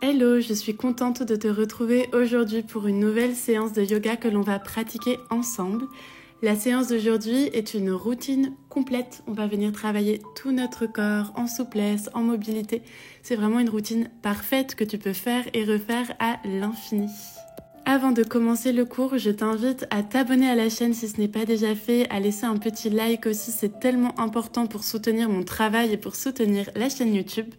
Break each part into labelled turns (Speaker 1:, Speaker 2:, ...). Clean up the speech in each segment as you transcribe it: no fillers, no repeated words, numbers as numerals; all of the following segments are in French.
Speaker 1: Hello, je suis contente de te retrouver aujourd'hui pour une nouvelle séance de yoga que l'on va pratiquer ensemble. La séance d'aujourd'hui est une routine complète. On va venir travailler tout notre corps en souplesse, en mobilité. C'est vraiment une routine parfaite que tu peux faire et refaire à l'infini. Avant de commencer le cours, je t'invite à t'abonner à la chaîne si ce n'est pas déjà fait, à laisser un petit like aussi, c'est tellement important pour soutenir mon travail et pour soutenir la chaîne YouTube.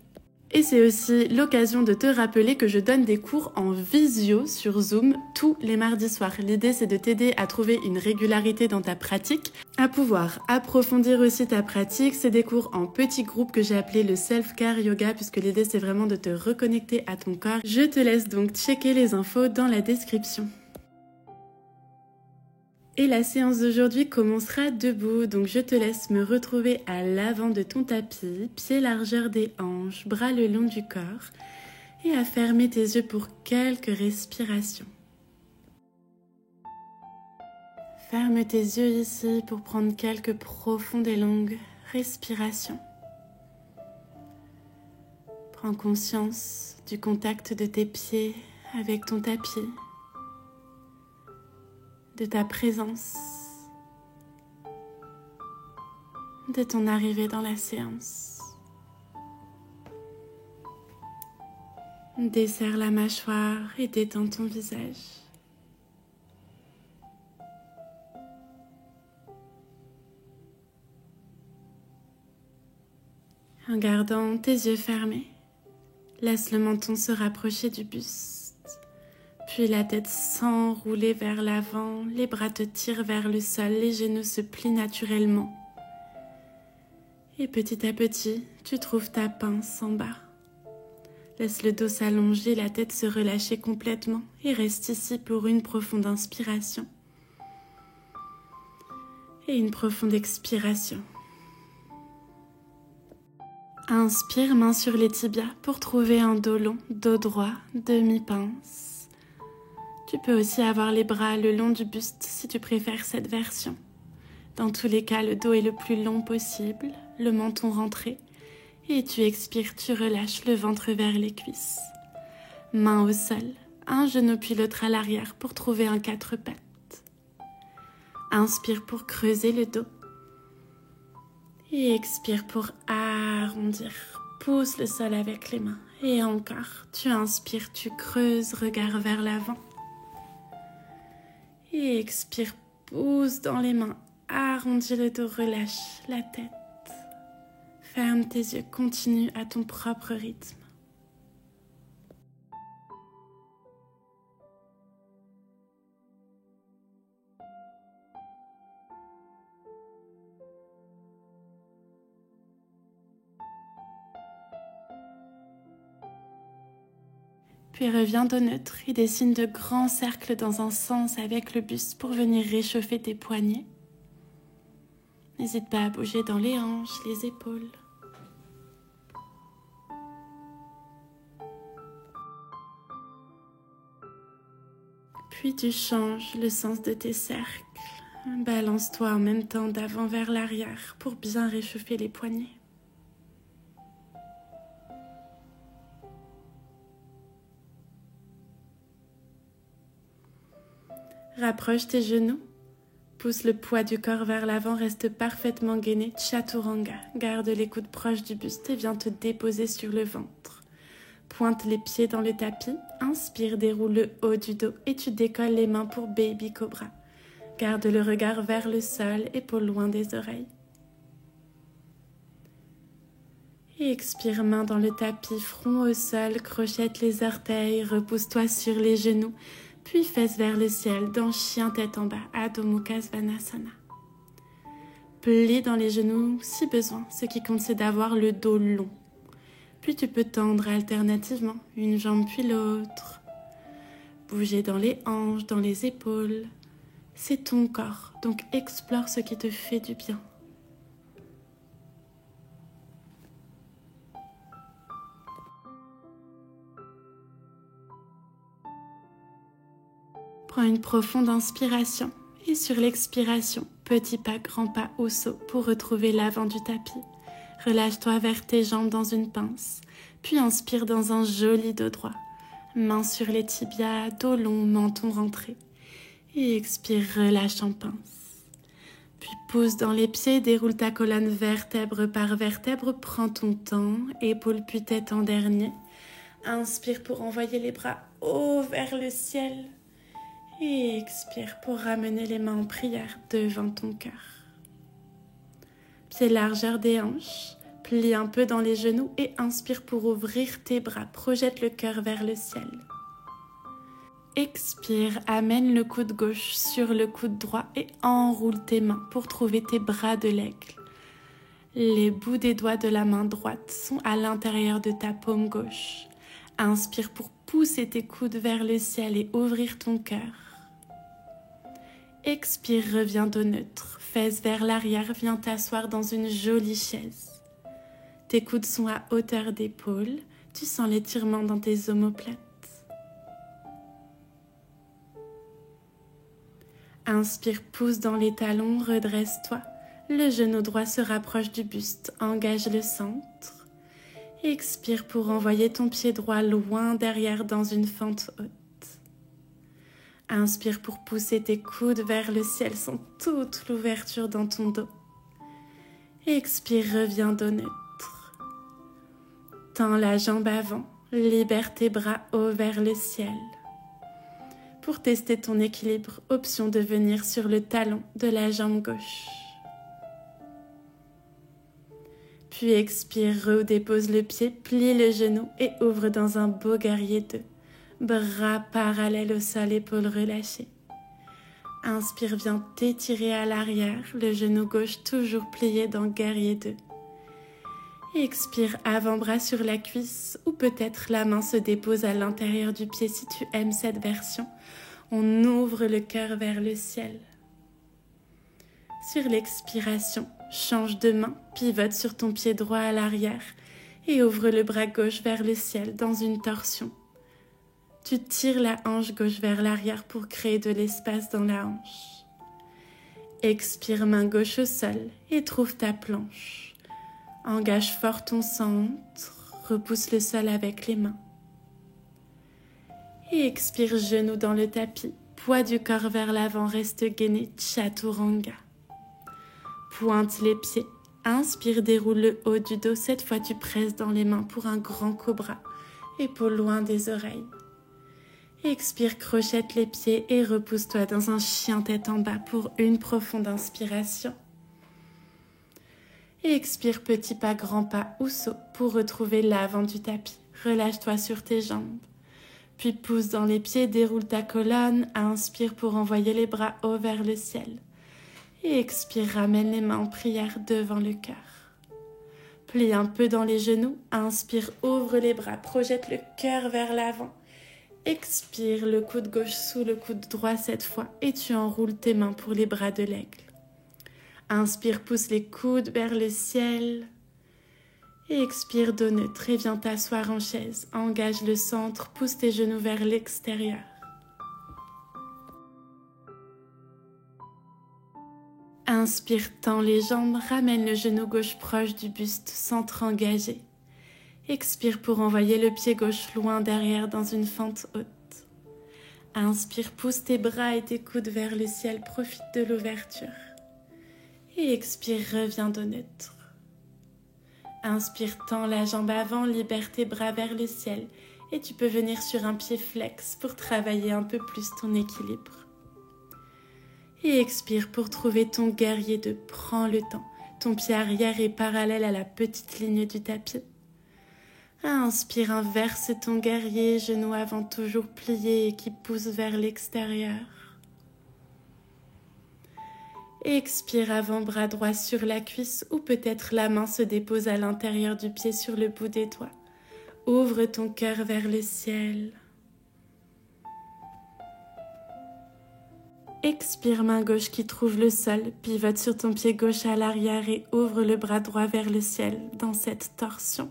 Speaker 1: Et c'est aussi l'occasion de te rappeler que je donne des cours en visio sur Zoom tous les mardis soirs. L'idée, c'est de t'aider à trouver une régularité dans ta pratique, à pouvoir approfondir aussi ta pratique. C'est des cours en petits groupes que j'ai appelé le self-care yoga, puisque l'idée, c'est vraiment de te reconnecter à ton corps. Je te laisse donc checker les infos dans la description. Et la séance d'aujourd'hui commencera debout, donc je te laisse me retrouver à l'avant de ton tapis, pieds largeur des hanches, bras le long du corps, et à fermer tes yeux pour quelques respirations. Ferme tes yeux ici pour prendre quelques profondes et longues respirations. Prends conscience du contact de tes pieds avec ton tapis, de ta présence, de ton arrivée dans la séance. Desserre la mâchoire et détends ton visage. En gardant tes yeux fermés, laisse le menton se rapprocher du buste. Puis la tête s'enrouler vers l'avant, les bras te tirent vers le sol, les genoux se plient naturellement. Et petit à petit, tu trouves ta pince en bas. Laisse le dos s'allonger, la tête se relâcher complètement et reste ici pour une profonde inspiration et une profonde expiration. Inspire, main sur les tibias pour trouver un dos long, dos droit, demi-pince. Tu peux aussi avoir les bras le long du buste si tu préfères cette version. Dans tous les cas, le dos est le plus long possible, le menton rentré, et tu expires, tu relâches le ventre vers les cuisses. Main au sol, un genou puis l'autre à l'arrière pour trouver un 4 pattes. Inspire pour creuser le dos. Et expire pour arrondir. Pousse le sol avec les mains. Et encore, tu inspires, tu creuses, regard vers l'avant. Et expire, pousse dans les mains, arrondis le dos, relâche la tête. Ferme tes yeux, continue à ton propre rythme. Puis reviens au neutre et dessine de grands cercles dans un sens avec le buste pour venir réchauffer tes poignets. N'hésite pas à bouger dans les hanches, les épaules. Puis tu changes le sens de tes cercles. Balance-toi en même temps d'avant vers l'arrière pour bien réchauffer les poignets. Rapproche tes genoux, pousse le poids du corps vers l'avant, reste parfaitement gainé, Chaturanga. Garde les coudes proches du buste et viens te déposer sur le ventre. Pointe les pieds dans le tapis, inspire, déroule le haut du dos et tu décolles les mains pour Baby Cobra. Garde le regard vers le sol, épaules loin des oreilles. Et expire, main dans le tapis, front au sol, crochette les orteils, repousse-toi sur les genoux. Puis fesses vers le ciel, dans chien tête en bas, Adho Mukha Svanasana. Plie dans les genoux si besoin, ce qui compte c'est d'avoir le dos long. Puis tu peux tendre alternativement, une jambe puis l'autre. Bouger dans les hanches, dans les épaules. C'est ton corps, donc explore ce qui te fait du bien. Prends une profonde inspiration et sur l'expiration, petit pas, grand pas ou saut pour retrouver l'avant du tapis. Relâche-toi vers tes jambes dans une pince, puis inspire dans un joli dos droit. Mains sur les tibias, dos long, menton rentré. Et expire, relâche en pince. Puis pousse dans les pieds, déroule ta colonne vertèbre par vertèbre, prends ton temps, épaule puis tête en dernier. Inspire pour envoyer les bras haut vers le ciel. Et expire pour ramener les mains en prière devant ton cœur. Pieds largeur des hanches, plie un peu dans les genoux et inspire pour ouvrir tes bras. Projette le cœur vers le ciel. Expire, amène le coude gauche sur le coude droit et enroule tes mains pour trouver tes bras de l'aigle. Les bouts des doigts de la main droite sont à l'intérieur de ta paume gauche. Inspire pour pousser tes coudes vers le ciel et ouvrir ton cœur. Expire, reviens dos neutre. Fesses vers l'arrière, viens t'asseoir dans une jolie chaise. Tes coudes sont à hauteur d'épaule. Tu sens l'étirement dans tes omoplates. Inspire, pousse dans les talons, redresse-toi. Le genou droit se rapproche du buste, engage le centre. Expire pour envoyer ton pied droit loin derrière dans une fente haute. Inspire pour pousser tes coudes vers le ciel sans toute l'ouverture dans ton dos. Expire, reviens dos neutre. Tends la jambe avant, libère tes bras haut vers le ciel. Pour tester ton équilibre, option de venir sur le talon de la jambe gauche. Puis expire, redépose le pied, plie le genou et ouvre dans un beau guerrier 2. Bras parallèles au sol, épaules relâchées. Inspire, viens t'étirer à l'arrière, le genou gauche toujours plié dans guerrier 2. Expire, avant-bras sur la cuisse ou peut-être la main se dépose à l'intérieur du pied si tu aimes cette version. On ouvre le cœur vers le ciel. Sur l'expiration, change de main, pivote sur ton pied droit à l'arrière et ouvre le bras gauche vers le ciel dans une torsion. Tu tires la hanche gauche vers l'arrière pour créer de l'espace dans la hanche. Expire, main gauche au sol et trouve ta planche. Engage fort ton centre, repousse le sol avec les mains. Et expire, genou dans le tapis, poids du corps vers l'avant, reste gainé, Chaturanga. Pointe les pieds, inspire, déroule le haut du dos, cette fois tu presses dans les mains pour un grand cobra, épaules loin des oreilles. Expire, crochette les pieds et repousse-toi dans un chien tête en bas pour une profonde inspiration. Et expire, petit pas, grand pas ou saut pour retrouver l'avant du tapis. Relâche-toi sur tes jambes. Puis pousse dans les pieds, déroule ta colonne. Inspire pour envoyer les bras haut vers le ciel. Et expire, ramène les mains en prière devant le cœur. Plie un peu dans les genoux. Inspire, ouvre les bras, projette le cœur vers l'avant. Expire, le coude gauche sous le coude droit cette fois et tu enroules tes mains pour les bras de l'aigle. Inspire, pousse les coudes vers le ciel. Et expire, dos neutre et viens t'asseoir en chaise. Engage le centre, pousse tes genoux vers l'extérieur. Inspire, tends les jambes, ramène le genou gauche proche du buste, centre engagé. Expire pour envoyer le pied gauche loin derrière dans une fente haute. Inspire, pousse tes bras et tes coudes vers le ciel, profite de l'ouverture. Et expire, reviens dos neutre. Inspire, tends la jambe avant, libère tes bras vers le ciel et tu peux venir sur un pied flex pour travailler un peu plus ton équilibre. Et expire pour trouver ton guerrier 2. Prends le temps. Ton pied arrière est parallèle à la petite ligne du tapis. Inspire, inverse ton guerrier, genou avant toujours plié et qui pousse vers l'extérieur. Expire, avant-bras droit sur la cuisse ou peut-être la main se dépose à l'intérieur du pied sur le bout des doigts. Ouvre ton cœur vers le ciel. Expire, main gauche qui trouve le sol, pivote sur ton pied gauche à l'arrière et ouvre le bras droit vers le ciel dans cette torsion.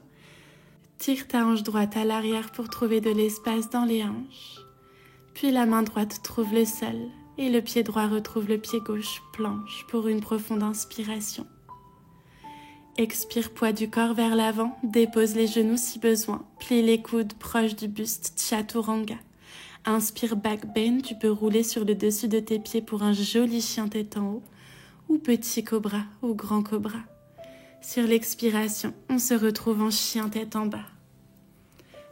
Speaker 1: Tire ta hanche droite à l'arrière pour trouver de l'espace dans les hanches. Puis la main droite trouve le sol et le pied droit retrouve le pied gauche planche pour une profonde inspiration. Expire, poids du corps vers l'avant, dépose les genoux si besoin, plie les coudes proches du buste, Chaturanga. Inspire, back bend, tu peux rouler sur le dessus de tes pieds pour un joli chien tête en haut, ou petit cobra ou grand cobra. Sur l'expiration, on se retrouve en chien tête en bas.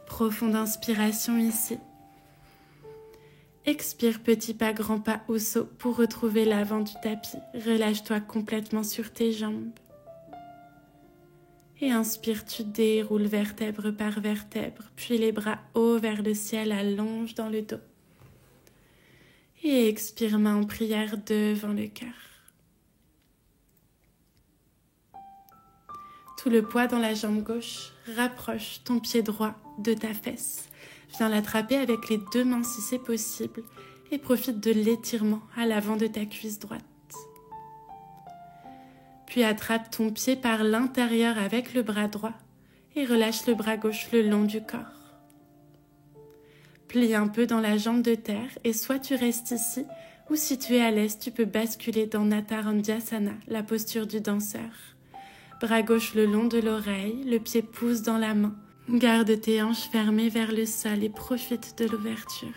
Speaker 1: Profonde inspiration ici. Expire, petit pas, grand pas ou saut pour retrouver l'avant du tapis. Relâche-toi complètement sur tes jambes. Et inspire, tu déroules vertèbre par vertèbre, puis les bras hauts vers le ciel, allonge dans le dos. Et expire, main en prière devant le cœur. Tout le poids dans la jambe gauche, rapproche ton pied droit de ta fesse. Viens l'attraper avec les deux mains si c'est possible et profite de l'étirement à l'avant de ta cuisse droite. Puis attrape ton pied par l'intérieur avec le bras droit et relâche le bras gauche le long du corps. Plie un peu dans la jambe de terre et soit tu restes ici ou si tu es à l'aise, tu peux basculer dans Natarandhyasana, la posture du danseur. Bras gauche le long de l'oreille, le pied pousse dans la main. Garde tes hanches fermées vers le sol et profite de l'ouverture.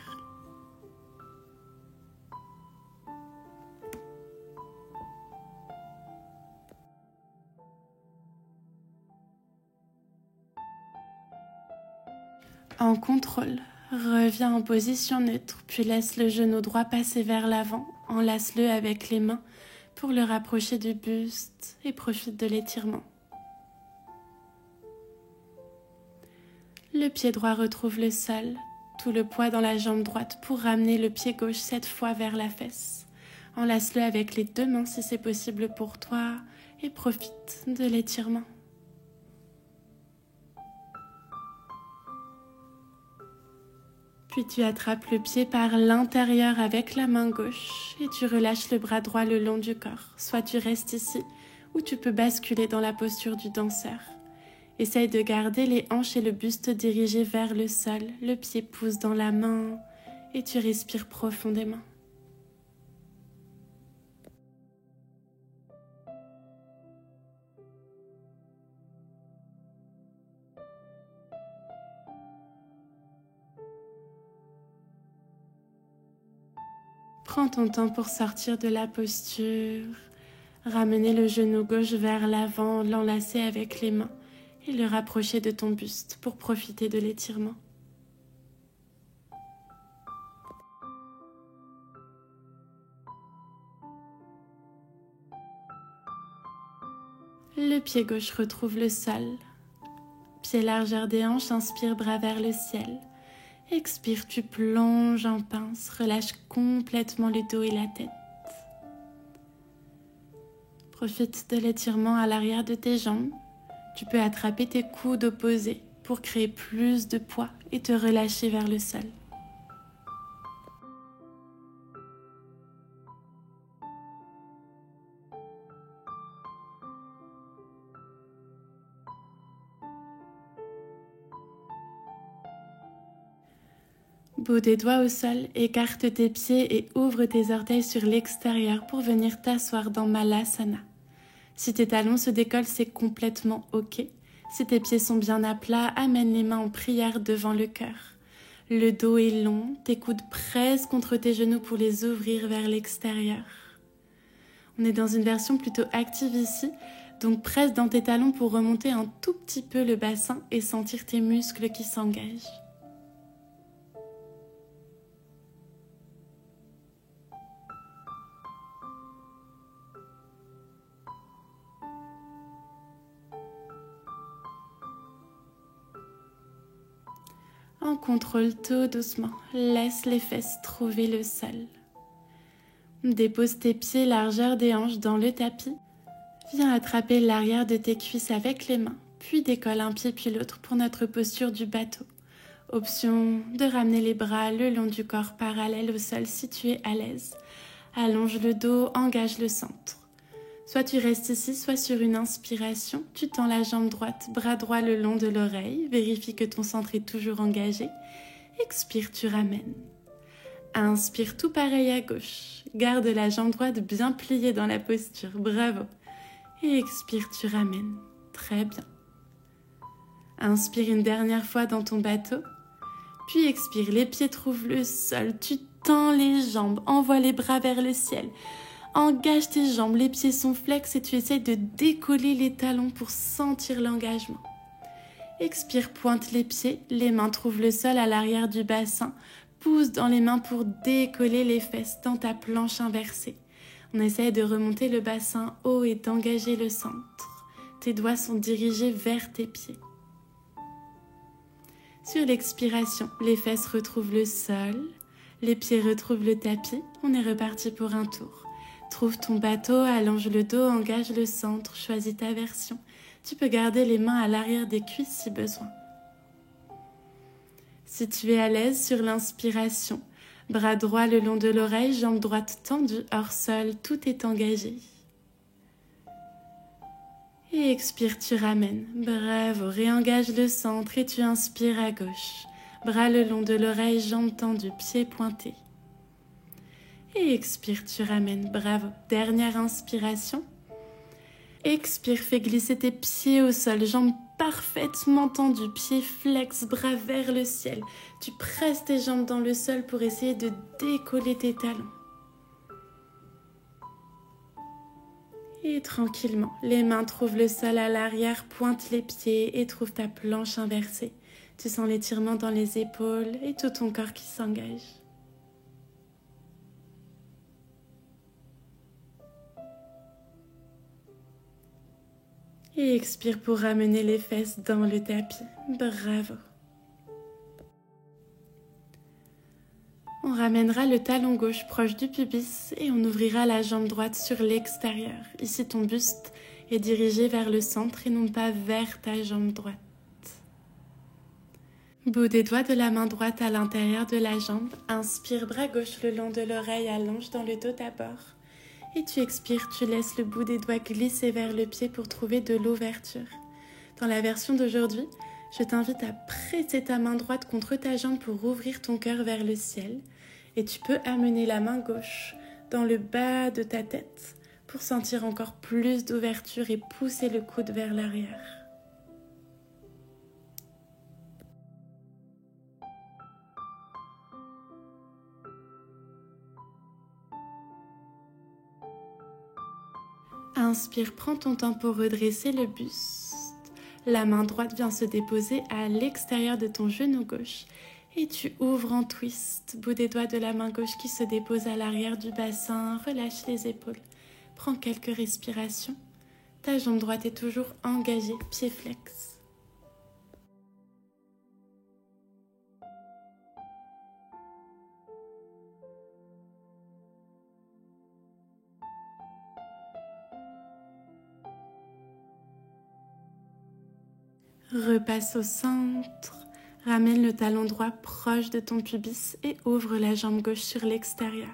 Speaker 1: En contrôle, reviens en position neutre, puis laisse le genou droit passer vers l'avant, enlace-le avec les mains pour le rapprocher du buste et profite de l'étirement. Le pied droit retrouve le sol, tout le poids dans la jambe droite pour ramener le pied gauche cette fois vers la fesse. Enlace-le avec les deux mains si c'est possible pour toi et profite de l'étirement. Puis tu attrapes le pied par l'intérieur avec la main gauche et tu relâches le bras droit le long du corps. Soit tu restes ici ou tu peux basculer dans la posture du danseur. Essaye de garder les hanches et le buste dirigés vers le sol. Le pied pousse dans la main et tu respires profondément. Prends ton temps pour sortir de la posture. Ramener le genou gauche vers l'avant, l'enlacer avec les mains et le rapprocher de ton buste pour profiter de l'étirement. Le pied gauche retrouve le sol. Pied largeur des hanches, inspire, bras vers le ciel. Expire, tu plonges en pince, relâche complètement le dos et la tête. Profite de l'étirement à l'arrière de tes jambes. Tu peux attraper tes coudes opposés pour créer plus de poids et te relâcher vers le sol. Bout des doigts au sol, écarte tes pieds et ouvre tes orteils sur l'extérieur pour venir t'asseoir dans Malasana. Si tes talons se décollent, c'est complètement ok. Si tes pieds sont bien à plat, amène les mains en prière devant le cœur. Le dos est long, tes coudes pressent contre tes genoux pour les ouvrir vers l'extérieur. On est dans une version plutôt active ici, donc presse dans tes talons pour remonter un tout petit peu le bassin et sentir tes muscles qui s'engagent. On contrôle tout doucement, laisse les fesses trouver le sol. Dépose tes pieds largeur des hanches dans le tapis. Viens attraper l'arrière de tes cuisses avec les mains, puis décolle un pied puis l'autre pour notre posture du bateau. Option de ramener les bras le long du corps parallèle au sol si tu es à l'aise. Allonge le dos, engage le centre. Soit tu restes ici, soit sur une inspiration, tu tends la jambe droite, bras droit le long de l'oreille, vérifie que ton centre est toujours engagé. Expire, tu ramènes. Inspire, tout pareil à gauche. Garde la jambe droite bien pliée dans la posture, bravo. Et expire, tu ramènes. Très bien. Inspire une dernière fois dans ton bateau, puis expire, les pieds trouvent le sol, tu tends les jambes, envoie les bras vers le ciel. Engage tes jambes, les pieds sont flex et tu essayes de décoller les talons pour sentir l'engagement. Expire, pointe les pieds, les mains trouvent le sol à l'arrière du bassin. Pousse dans les mains pour décoller les fesses dans ta planche inversée. On essaie de remonter le bassin haut et d'engager le centre. Tes doigts sont dirigés vers tes pieds. Sur l'expiration, les fesses retrouvent le sol, les pieds retrouvent le tapis. On est reparti pour un tour. Trouve ton bateau, allonge le dos, engage le centre, choisis ta version. Tu peux garder les mains à l'arrière des cuisses si besoin. Si tu es à l'aise sur l'inspiration, bras droit le long de l'oreille, jambe droite tendue, hors sol, tout est engagé. Et expire, tu ramènes. Bravo, réengage le centre et tu inspires à gauche. Bras le long de l'oreille, jambes tendues, pieds pointés. Et expire, tu ramènes. Bravo. Dernière inspiration. Expire, fais glisser tes pieds au sol, jambes parfaitement tendues, pieds flex, bras vers le ciel. Tu presses tes jambes dans le sol pour essayer de décoller tes talons. Et tranquillement, les mains trouvent le sol à l'arrière, pointe les pieds et trouve ta planche inversée. Tu sens l'étirement dans les épaules et tout ton corps qui s'engage. Et expire pour ramener les fesses dans le tapis. Bravo. On ramènera le talon gauche proche du pubis et on ouvrira la jambe droite sur l'extérieur. Ici, ton buste est dirigé vers le centre et non pas vers ta jambe droite. Bout des doigts de la main droite à l'intérieur de la jambe. Inspire, bras gauche le long de l'oreille, allonge dans le dos d'abord. Et tu expires, tu laisses le bout des doigts glisser vers le pied pour trouver de l'ouverture. Dans la version d'aujourd'hui, je t'invite à presser ta main droite contre ta jambe pour ouvrir ton cœur vers le ciel. Et tu peux amener la main gauche dans le bas de ta tête pour sentir encore plus d'ouverture et pousser le coude vers l'arrière. Inspire, prends ton temps pour redresser le buste. La main droite vient se déposer à l'extérieur de ton genou gauche et tu ouvres en twist. Bout des doigts de la main gauche qui se dépose à l'arrière du bassin. Relâche les épaules. Prends quelques respirations. Ta jambe droite est toujours engagée, pied flex. Repasse au centre, ramène le talon droit proche de ton pubis et ouvre la jambe gauche sur l'extérieur.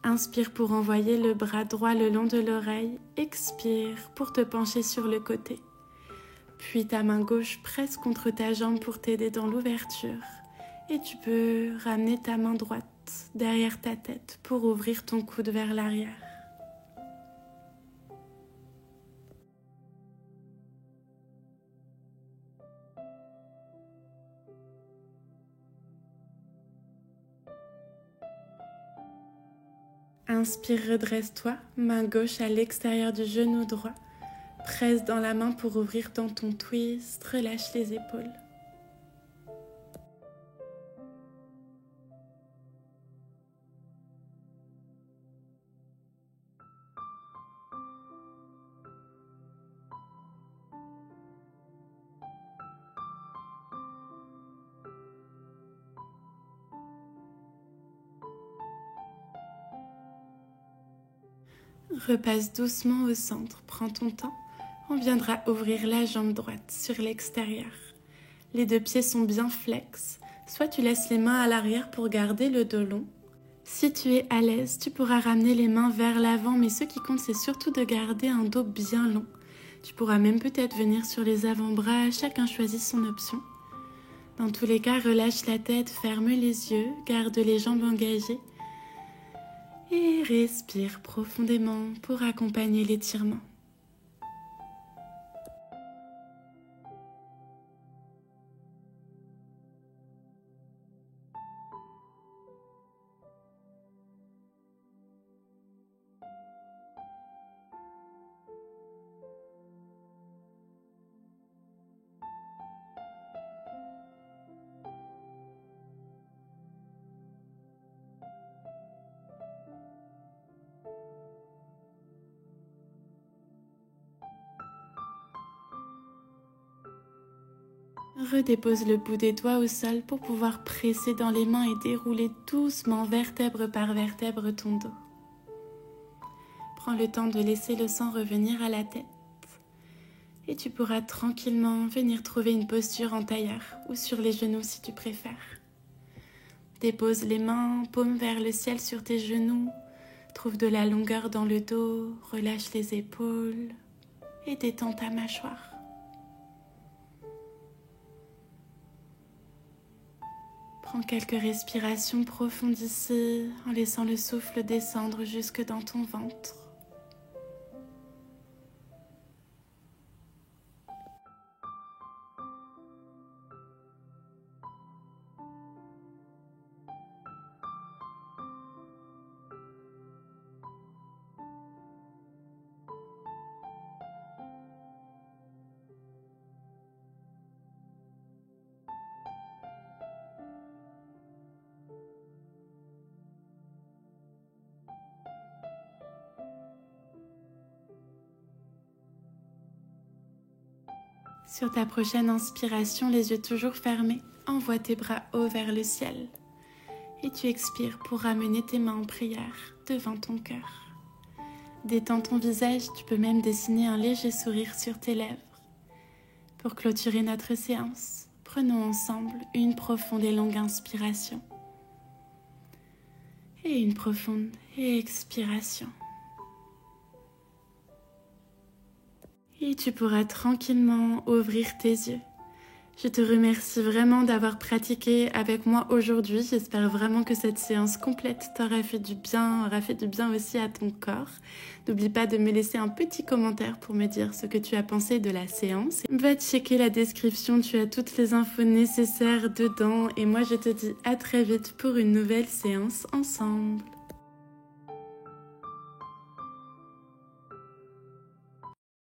Speaker 1: Inspire pour envoyer le bras droit le long de l'oreille, expire pour te pencher sur le côté. Puis ta main gauche presse contre ta jambe pour t'aider dans l'ouverture et tu peux ramener ta main droite derrière ta tête pour ouvrir ton coude vers l'arrière. Inspire, redresse-toi, main gauche à l'extérieur du genou droit. Presse dans la main pour ouvrir dans ton twist, relâche les épaules. Repasse doucement au centre, prends ton temps. On viendra ouvrir la jambe droite sur l'extérieur. Les deux pieds sont bien flex. Soit tu laisses les mains à l'arrière pour garder le dos long. Si tu es à l'aise, tu pourras ramener les mains vers l'avant, mais ce qui compte, c'est surtout de garder un dos bien long. Tu pourras même peut-être venir sur les avant-bras, chacun choisit son option. Dans tous les cas, relâche la tête, ferme les yeux, garde les jambes engagées. Et respire profondément pour accompagner l'étirement. Redépose le bout des doigts au sol pour pouvoir presser dans les mains et dérouler doucement vertèbre par vertèbre ton dos. Prends le temps de laisser le sang revenir à la tête et tu pourras tranquillement venir trouver une posture en tailleur ou sur les genoux si tu préfères. Dépose les mains, paume vers le ciel sur tes genoux, trouve de la longueur dans le dos, relâche les épaules et détends ta mâchoire. Prends quelques respirations profondes ici en laissant le souffle descendre jusque dans ton ventre. Sur ta prochaine inspiration, les yeux toujours fermés, envoie tes bras hauts vers le ciel. Et tu expires pour ramener tes mains en prière devant ton cœur. Détends ton visage, tu peux même dessiner un léger sourire sur tes lèvres. Pour clôturer notre séance, prenons ensemble une profonde et longue inspiration. Et une profonde expiration. Et tu pourras tranquillement ouvrir tes yeux. Je te remercie vraiment d'avoir pratiqué avec moi aujourd'hui. J'espère vraiment que cette séance complète t'aura fait du bien, aussi à ton corps. N'oublie pas de me laisser un petit commentaire pour me dire ce que tu as pensé de la séance. Va checker la description, tu as toutes les infos nécessaires dedans. Et moi, je te dis à très vite pour une nouvelle séance ensemble.